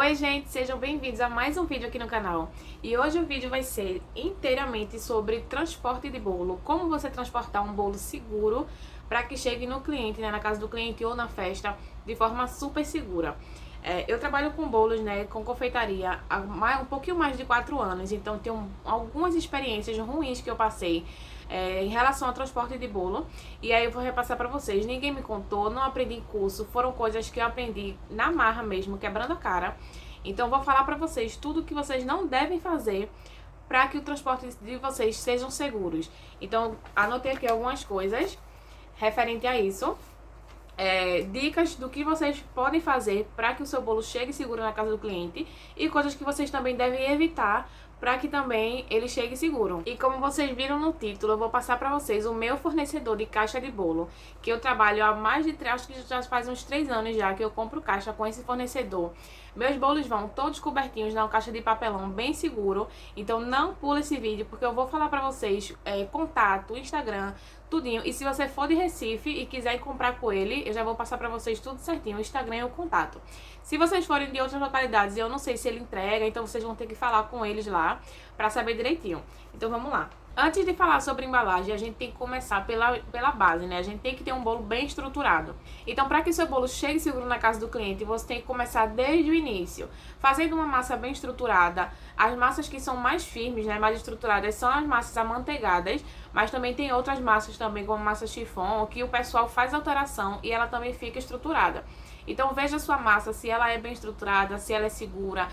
Oi gente, sejam bem-vindos a mais um vídeo aqui no canal. E hoje o vídeo vai ser inteiramente sobre transporte de bolo. Como você transportar um bolo seguro para que chegue no cliente, né, na casa do cliente ou na festa, de forma super segura. Eu trabalho com bolos, né, com confeitaria há um pouquinho mais de 4 anos, então tenho algumas experiências ruins que eu passei em relação ao transporte de bolo. E aí eu vou repassar para vocês. Ninguém me contou, não aprendi em curso, foram coisas que eu aprendi na marra mesmo, quebrando a cara. Então vou falar para vocês tudo que vocês não devem fazer para que o transporte de vocês sejam seguros. Então anotei aqui algumas coisas referente a isso. Dicas do que vocês podem fazer para que o seu bolo chegue seguro na casa do cliente e coisas que vocês também devem evitar para que também ele chegue seguro. E como vocês viram no título, eu vou passar para vocês o meu fornecedor de caixa de bolo, que eu trabalho há mais de, acho que já faz uns 3 anos já que eu compro caixa com esse fornecedor. Meus bolos vão todos cobertinhos na caixa de papelão bem seguro, então não pula esse vídeo porque eu vou falar para vocês contato, Instagram, tudinho. E se você for de Recife e quiser comprar com ele, eu já vou passar pra vocês tudo certinho, o Instagram e o contato. Se vocês forem de outras localidades, eu não sei se ele entrega, então vocês vão ter que falar com eles lá pra saber direitinho. Então vamos lá. Antes de falar sobre embalagem, a gente tem que começar pela base, né? A gente tem que ter um bolo bem estruturado. Então, para que seu bolo chegue seguro na casa do cliente, você tem que começar desde o início, fazendo uma massa bem estruturada. As massas que são mais firmes, né, mais estruturadas, são as massas amanteigadas, mas também tem outras massas também, como massa chiffon, que o pessoal faz alteração e ela também fica estruturada. Então, veja a sua massa, se ela é bem estruturada, se ela é segura.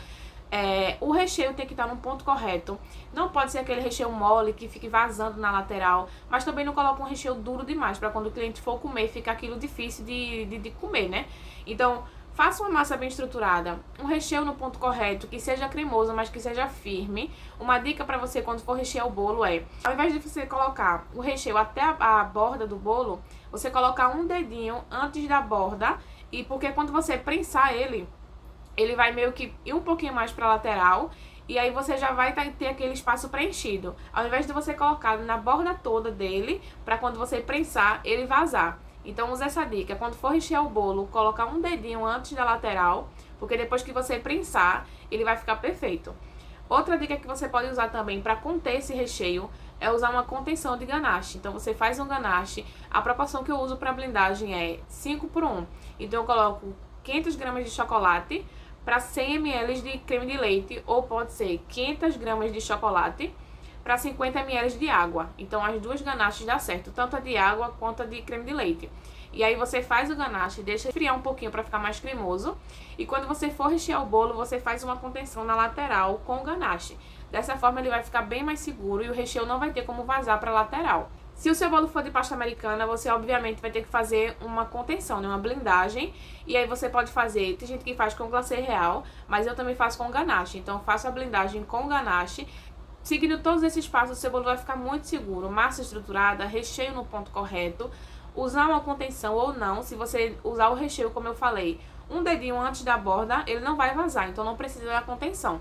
O recheio tem que estar no ponto correto. Não pode ser aquele recheio mole que fique vazando na lateral, mas também não coloca um recheio duro demais, para quando o cliente for comer, fica aquilo difícil de comer, né? Então, faça uma massa bem estruturada, um recheio no ponto correto, que seja cremoso, mas que seja firme. Uma dica para você quando for rechear o bolo ao invés de você colocar o recheio até a borda do bolo, você colocar um dedinho antes da borda, e porque quando você prensar ele vai meio que ir um pouquinho mais para a lateral, e aí você já vai ter aquele espaço preenchido. Ao invés de você colocar na borda toda dele, para quando você prensar, ele vazar. Então use essa dica, quando for rechear o bolo, colocar um dedinho antes da lateral, porque depois que você prensar, ele vai ficar perfeito. Outra dica que você pode usar também para conter esse recheio é usar uma contenção de ganache. Então você faz um ganache, a proporção que eu uso para blindagem é 5:1. Então eu coloco 500 gramas de chocolate para 100 ml de creme de leite, ou pode ser 500 gramas de chocolate para 50 ml de água. Então as duas ganaches dá certo, tanto a de água quanto a de creme de leite. E aí você faz o ganache, deixa esfriar um pouquinho para ficar mais cremoso. E quando você for rechear o bolo, você faz uma contenção na lateral com o ganache. Dessa forma ele vai ficar bem mais seguro e o recheio não vai ter como vazar para a lateral. Se o seu bolo for de pasta americana, você obviamente vai ter que fazer uma contenção, né, uma blindagem. E aí você pode fazer, tem gente que faz com glacê real, mas eu também faço com ganache. Então faço a blindagem com ganache. Seguindo todos esses passos, o seu bolo vai ficar muito seguro. Massa estruturada, recheio no ponto correto. Usar uma contenção ou não, se você usar o recheio como eu falei, um dedinho antes da borda, ele não vai vazar, então não precisa da contenção.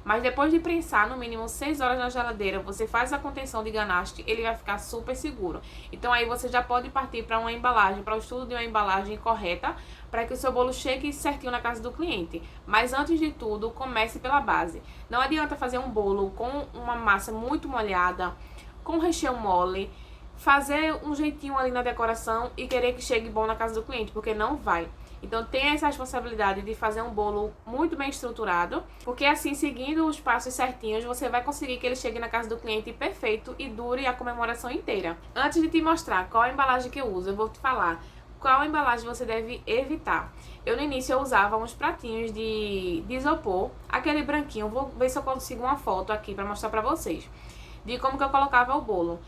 Mas depois de prensar no mínimo 6 horas na geladeira, você faz a contenção de ganache, ele vai ficar super seguro. Então aí você já pode partir para uma embalagem, para o estudo de uma embalagem correta, para que o seu bolo chegue certinho na casa do cliente. Mas antes de tudo, comece pela base. Não adianta fazer um bolo com uma massa muito molhada, com recheio mole, fazer um jeitinho ali na decoração e querer que chegue bom na casa do cliente, porque não vai. Então tenha essa responsabilidade de fazer um bolo muito bem estruturado, porque assim, seguindo os passos certinhos, você vai conseguir que ele chegue na casa do cliente perfeito e dure a comemoração inteira. Antes de te mostrar qual a embalagem que eu uso, eu vou te falar qual embalagem você deve evitar. Eu no início eu usava uns pratinhos de isopor, aquele branquinho. Vou ver se eu consigo uma foto aqui para mostrar para vocês de como que eu colocava o bolo.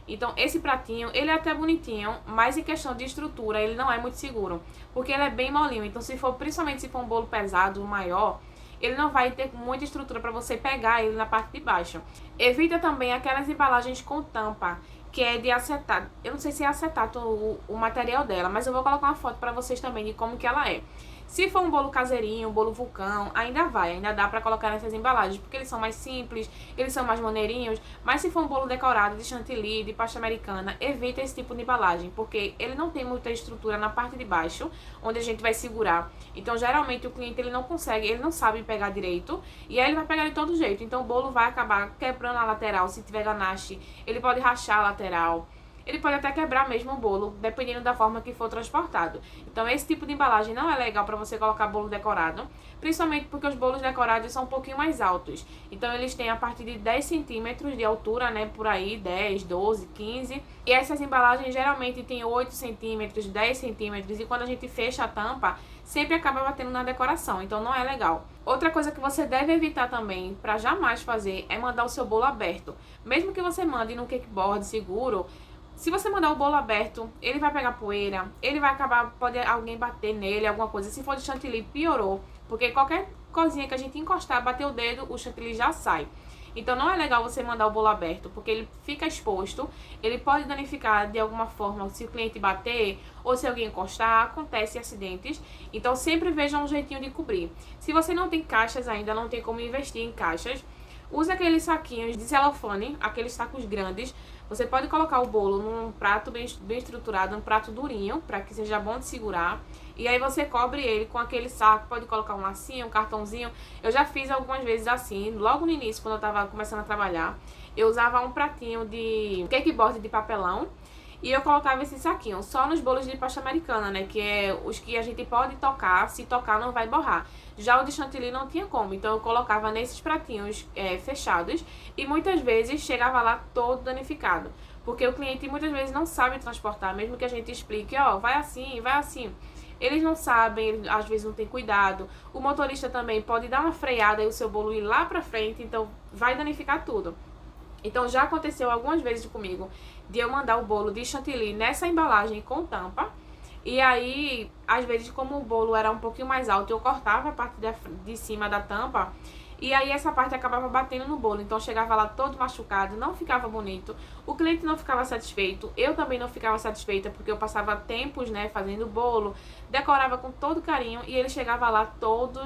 Então, esse pratinho, ele é até bonitinho, mas em questão de estrutura, ele não é muito seguro, porque ele é bem molinho. Então, principalmente se for um bolo pesado, maior, ele não vai ter muita estrutura para você pegar ele na parte de baixo. Evita também aquelas embalagens com tampa, que é de acetato. Eu não sei se é acetato o material dela, mas eu vou colocar uma foto para vocês também de como que ela é. Se for um bolo caseirinho, um bolo vulcão, ainda dá pra colocar nessas embalagens, porque eles são mais simples, eles são mais maneirinhos. Mas se for um bolo decorado de chantilly, de pasta americana, evita esse tipo de embalagem, porque ele não tem muita estrutura na parte de baixo, onde a gente vai segurar. Então, geralmente, o cliente ele não consegue, ele não sabe pegar direito, e aí ele vai pegar de todo jeito. Então, o bolo vai acabar quebrando a lateral, se tiver ganache, ele pode rachar a lateral. Ele pode até quebrar mesmo o bolo, dependendo da forma que for transportado. Então, esse tipo de embalagem não é legal para você colocar bolo decorado, principalmente porque os bolos decorados são um pouquinho mais altos. Então, eles têm a partir de 10 centímetros de altura, né, por aí, 10, 12, 15. E essas embalagens geralmente têm 8 centímetros, 10 centímetros, e quando a gente fecha a tampa, sempre acaba batendo na decoração, então não é legal. Outra coisa que você deve evitar também, para jamais fazer, é mandar o seu bolo aberto. Mesmo que você mande no cakeboard seguro, se você mandar o bolo aberto, ele vai pegar poeira, ele vai acabar, pode alguém bater nele, alguma coisa. Se for de chantilly, piorou, porque qualquer coisinha que a gente encostar, bater o dedo, o chantilly já sai. Então não é legal você mandar o bolo aberto, porque ele fica exposto, ele pode danificar de alguma forma se o cliente bater ou se alguém encostar, acontece acidentes. Então sempre veja um jeitinho de cobrir. Se você não tem caixas ainda, não tem como investir em caixas, use aqueles saquinhos de celofane, aqueles sacos grandes. Você pode colocar o bolo num prato bem estruturado, um prato durinho, para que seja bom de segurar. E aí você cobre ele com aquele saco, pode colocar um lacinho, um cartãozinho. Eu já fiz algumas vezes assim, logo no início, quando eu tava começando a trabalhar. Eu usava um pratinho de cakeboard de papelão e eu colocava esse saquinho só nos bolos de pasta americana, né? Que é os que a gente pode tocar, se tocar não vai borrar. Já o de chantilly não tinha como, então eu colocava nesses pratinhos fechados e muitas vezes chegava lá todo danificado. Porque o cliente muitas vezes não sabe transportar, mesmo que a gente explique, ó, vai assim, vai assim. Eles não sabem, eles, às vezes não tem cuidado. O motorista também pode dar uma freada e o seu bolo ir lá pra frente, então vai danificar tudo. Então já aconteceu algumas vezes comigo de eu mandar o bolo de chantilly nessa embalagem com tampa. E aí, às vezes, como o bolo era um pouquinho mais alto, eu cortava a parte de cima da tampa. E aí essa parte acabava batendo no bolo, então chegava lá todo machucado, não ficava bonito, o cliente não ficava satisfeito, eu também não ficava satisfeita porque eu passava tempos, né, fazendo bolo, decorava com todo carinho e ele chegava lá todo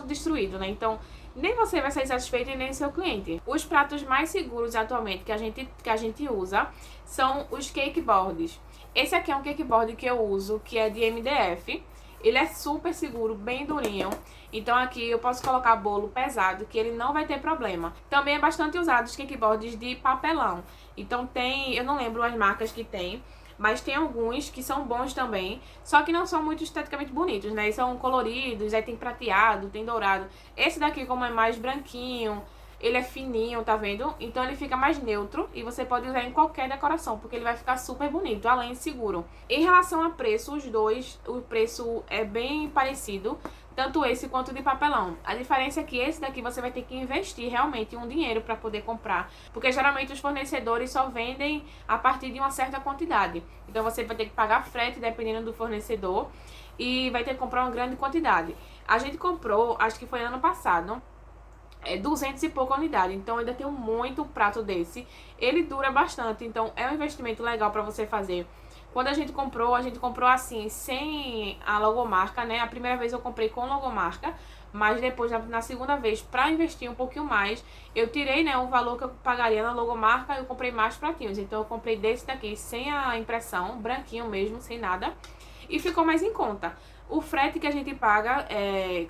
destruído, né, então nem você vai sair satisfeito e nem seu cliente. Os pratos mais seguros atualmente que a gente usa são os cakeboards. Esse aqui é um cakeboard que eu uso, que é de MDF. Ele é super seguro, bem durinho. Então aqui eu posso colocar bolo pesado, que ele não vai ter problema. Também é bastante usado os cakeboards de papelão. Então tem, eu não lembro as marcas que tem, mas tem alguns que são bons também. Só que não são muito esteticamente bonitos, né? Eles são coloridos, aí tem prateado, tem dourado. Esse daqui, como é mais branquinho, ele é fininho, tá vendo? Então ele fica mais neutro e você pode usar em qualquer decoração, porque ele vai ficar super bonito, além de seguro. Em relação a preço, os dois, o preço é bem parecido, tanto esse quanto o de papelão. A diferença é que esse daqui você vai ter que investir realmente um dinheiro para poder comprar, porque geralmente os fornecedores só vendem a partir de uma certa quantidade. Então você vai ter que pagar frete dependendo do fornecedor e vai ter que comprar uma grande quantidade. A gente comprou, acho que foi ano passado, 200 e pouca unidade, então ainda tem muito prato desse. Ele dura bastante, então é um investimento legal para você fazer. Quando a gente comprou assim, sem a logomarca, né? A primeira vez eu comprei com logomarca, mas depois, na segunda vez, para investir um pouquinho mais, eu tirei, né, o valor que eu pagaria na logomarca e eu comprei mais pratinhos. Então eu comprei desse daqui, sem a impressão, branquinho mesmo, sem nada, e ficou mais em conta. O frete que a gente paga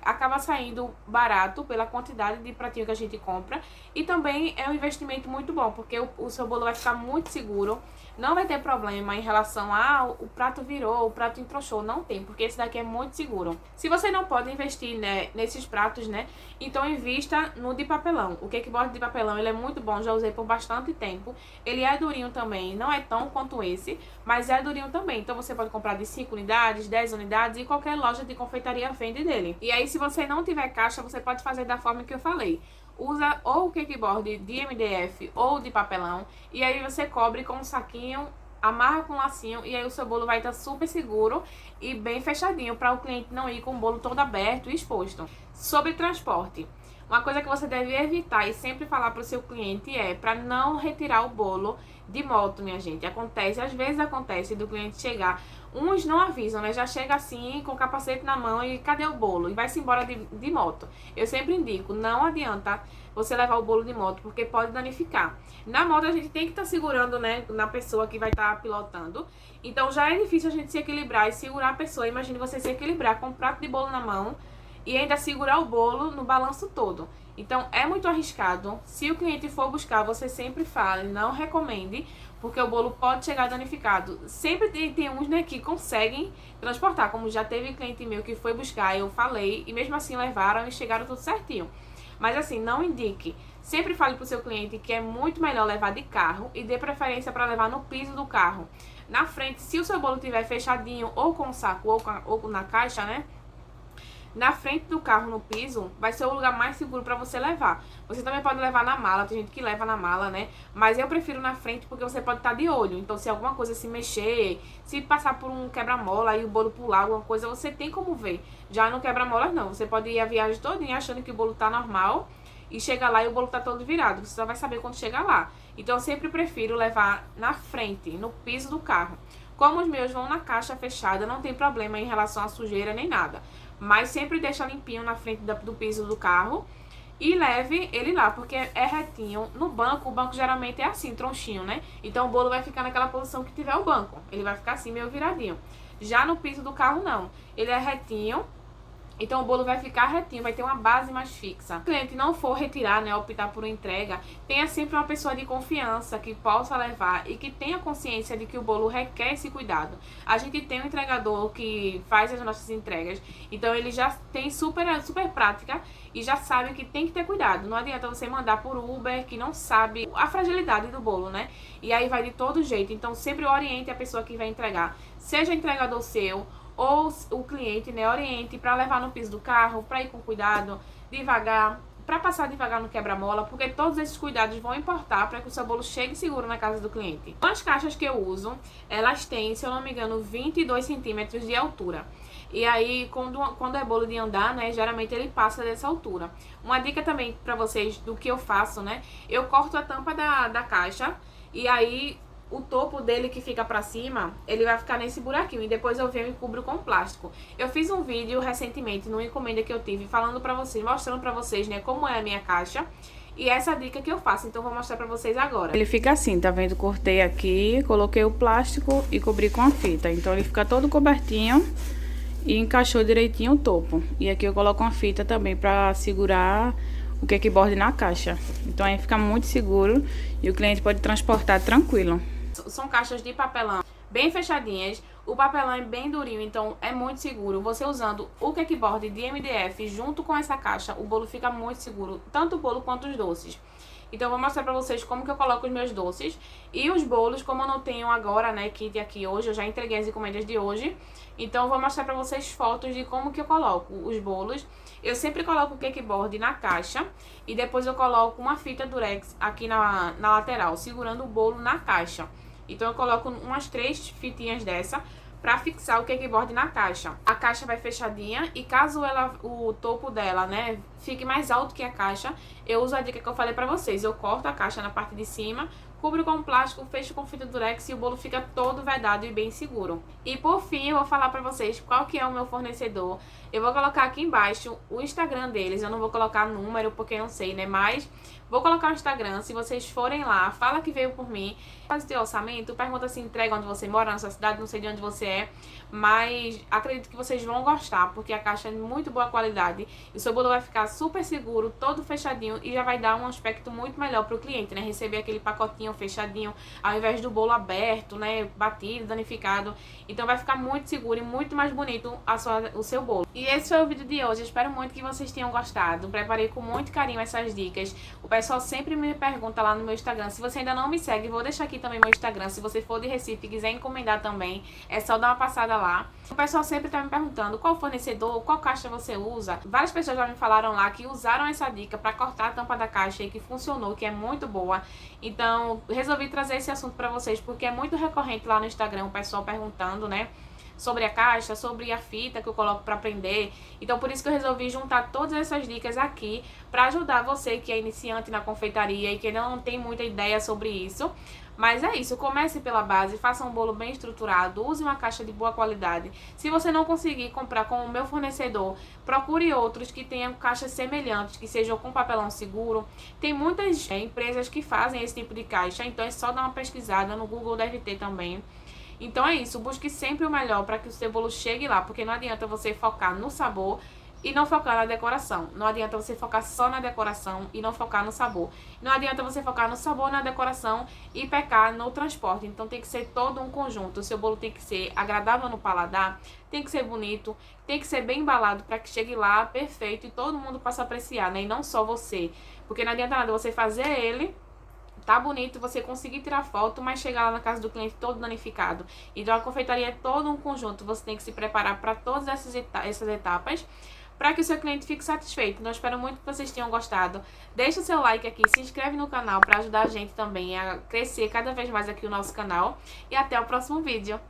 acaba saindo barato pela quantidade de pratinho que a gente compra. E também é um investimento muito bom, porque o seu bolo vai ficar muito seguro. Não vai ter problema em relação a o prato virou, o prato entrouxou. Não tem, porque esse daqui é muito seguro. Se você não pode investir, né, nesses pratos, né, então invista no de papelão. O cakeboard de papelão, ele é muito bom, já usei por bastante tempo. Ele é durinho também, não é tão quanto esse, mas é durinho também. Então você pode comprar de 5 unidades, 10 unidades e qualquer loja de confeitaria vende dele. E aí, se você não tiver caixa, você pode fazer da forma que eu falei. Usa ou o cakeboard de MDF ou de papelão, e aí você cobre com um saquinho, amarra com um lacinho, e aí o seu bolo vai estar super seguro e bem fechadinho, para o cliente não ir com o bolo todo aberto e exposto. Sobre transporte, uma coisa que você deve evitar e sempre falar para o seu cliente é para não retirar o bolo de moto, minha gente. Às vezes acontece do cliente chegar Uns não avisam, né? Já chega assim, com o capacete na mão e cadê o bolo? E vai-se embora de moto. Eu sempre indico, não adianta você levar o bolo de moto, porque pode danificar. Na moto a gente tem que estar segurando, né, na pessoa que vai estar pilotando. Então já é difícil a gente se equilibrar e segurar a pessoa. Imagine você se equilibrar com um prato de bolo na mão e ainda segurar o bolo no balanço todo. Então é muito arriscado. Se o cliente for buscar, você sempre fale, não recomende, porque o bolo pode chegar danificado. Sempre tem uns, né, que conseguem transportar, como já teve cliente meu que foi buscar, eu falei, e mesmo assim levaram e chegaram tudo certinho. Mas assim, não indique. Sempre fale pro seu cliente que é muito melhor levar de carro e dê preferência para levar no piso do carro. Na frente, se o seu bolo estiver fechadinho ou com o saco ou na caixa, né? Na frente do carro, no piso, vai ser o lugar mais seguro para você levar. Você também pode levar na mala, tem gente que leva na mala, né? Mas eu prefiro na frente porque você pode estar de olho. Então, se alguma coisa se mexer, se passar por um quebra-mola e o bolo pular, alguma coisa, você tem como ver. Já no quebra-molas, não. Você pode ir a viagem todinha achando que o bolo tá normal e chega lá e o bolo tá todo virado. Você só vai saber quando chegar lá. Então, eu sempre prefiro levar na frente, no piso do carro. Como os meus vão na caixa fechada, não tem problema em relação à sujeira nem nada. Mas sempre deixa limpinho na frente do piso do carro e leve ele lá, porque é retinho. No banco, o banco geralmente é assim, tronchinho, né? Então o bolo vai ficar naquela posição que tiver o banco. Ele vai ficar assim, meio viradinho. Já no piso do carro, não. Ele é retinho. Então o bolo vai ficar retinho, vai ter uma base mais fixa. Se o cliente não for retirar, né, optar por uma entrega, tenha sempre uma pessoa de confiança que possa levar e que tenha consciência de que o bolo requer esse cuidado. A gente tem um entregador que faz as nossas entregas, então ele já tem super prática e já sabe que tem que ter cuidado. Não adianta você mandar por Uber que não sabe a fragilidade do bolo, né? E aí vai de todo jeito. Então sempre oriente a pessoa que vai entregar, seja entregador seu ou o cliente, né, oriente para levar no piso do carro, para ir com cuidado, devagar, para passar devagar no quebra-mola, porque todos esses cuidados vão importar para que o seu bolo chegue seguro na casa do cliente. As caixas que eu uso, elas têm, se eu não me engano, 22 centímetros de altura. E aí, quando é bolo de andar, né, geralmente ele passa dessa altura. Uma dica também para vocês do que eu faço, né, eu corto a tampa da caixa e aí o topo dele que fica pra cima, ele vai ficar nesse buraquinho e depois eu venho e cubro com plástico. Eu fiz um vídeo recentemente numa encomenda que eu tive falando pra vocês, mostrando pra vocês, né, como é a minha caixa e essa dica que eu faço, então vou mostrar pra vocês agora. Ele fica assim, tá vendo? Cortei aqui, coloquei o plástico e cobri com a fita, então ele fica todo cobertinho e encaixou direitinho o topo. E aqui eu coloco uma fita também pra segurar o kickboard na caixa, então aí fica muito seguro e o cliente pode transportar tranquilo. São caixas de papelão bem fechadinhas, o papelão é bem durinho, então é muito seguro. Você usando o kickboard de MDF junto com essa caixa, o bolo fica muito seguro, tanto o bolo quanto os doces. Então eu vou mostrar pra vocês como que eu coloco os meus doces e os bolos, como eu não tenho agora, né, kit aqui hoje, eu já entreguei as encomendas de hoje. Então eu vou mostrar pra vocês fotos de como que eu coloco os bolos. Eu sempre coloco o kickboard na caixa e depois eu coloco uma fita durex aqui na lateral, segurando o bolo na caixa. Então eu coloco umas 3 fitinhas dessa pra fixar o kickboard na caixa. A caixa vai fechadinha e caso o topo dela, né, fique mais alto que a caixa, eu uso a dica que eu falei pra vocês. Eu corto a caixa na parte de cima, cubro com plástico, fecho com fita durex e o bolo fica todo vedado e bem seguro. E por fim, eu vou falar pra vocês qual que é o meu fornecedor. Eu vou colocar aqui embaixo o Instagram deles, eu não vou colocar número porque eu não sei, né, mas vou colocar o Instagram. Se vocês forem lá, fala que veio por mim, faz o teu orçamento, pergunta se entrega onde você mora, na sua cidade, não sei de onde você é, mas acredito que vocês vão gostar, porque a caixa é de muito boa qualidade e o seu bolo vai ficar super seguro, todo fechadinho e já vai dar um aspecto muito melhor pro cliente, né, receber aquele pacotinho fechadinho, ao invés do bolo aberto, né, batido, danificado. Então vai ficar muito seguro e muito mais bonito o seu bolo. E esse foi o vídeo de hoje, eu espero muito que vocês tenham gostado. Preparei com muito carinho essas dicas. O pessoal sempre me pergunta lá no meu Instagram. Se você ainda não me segue, vou deixar aqui também meu Instagram. Se você for de Recife e quiser encomendar também, é só dar uma passada lá. O pessoal sempre tá me perguntando qual fornecedor, qual caixa você usa. Várias pessoas já me falaram lá que usaram essa dica pra cortar a tampa da caixa e que funcionou, que é muito boa. Então, resolvi trazer esse assunto pra vocês, porque é muito recorrente lá no Instagram o pessoal perguntando, né, sobre a caixa, sobre a fita que eu coloco para prender. Então por isso que eu resolvi juntar todas essas dicas aqui para ajudar você que é iniciante na confeitaria e que ainda não tem muita ideia sobre isso, Mas é isso, comece pela base, faça um bolo bem estruturado, use uma caixa de boa qualidade. Se você não conseguir comprar com o meu fornecedor, procure outros que tenham caixas semelhantes, que sejam com papelão seguro. Tem muitas empresas que fazem esse tipo de caixa, então é só dar uma pesquisada, no Google deve ter também. Então é isso, busque sempre o melhor para que o seu bolo chegue lá, porque não adianta você focar no sabor e não focar na decoração. Não adianta você focar só na decoração e não focar no sabor. Não adianta você focar no sabor, na decoração e pecar no transporte. Então tem que ser todo um conjunto. O seu bolo tem que ser agradável no paladar, tem que ser bonito, tem que ser bem embalado para que chegue lá perfeito e todo mundo possa apreciar, né? E não só você. Porque não adianta nada você fazer ele, tá bonito, você conseguir tirar foto, mas chegar lá na casa do cliente todo danificado. Então a confeitaria é todo um conjunto, você tem que se preparar para todas essas etapas, para que o seu cliente fique satisfeito. Então eu espero muito que vocês tenham gostado. Deixa o seu like aqui, se inscreve no canal para ajudar a gente também a crescer cada vez mais aqui o nosso canal. E até o próximo vídeo.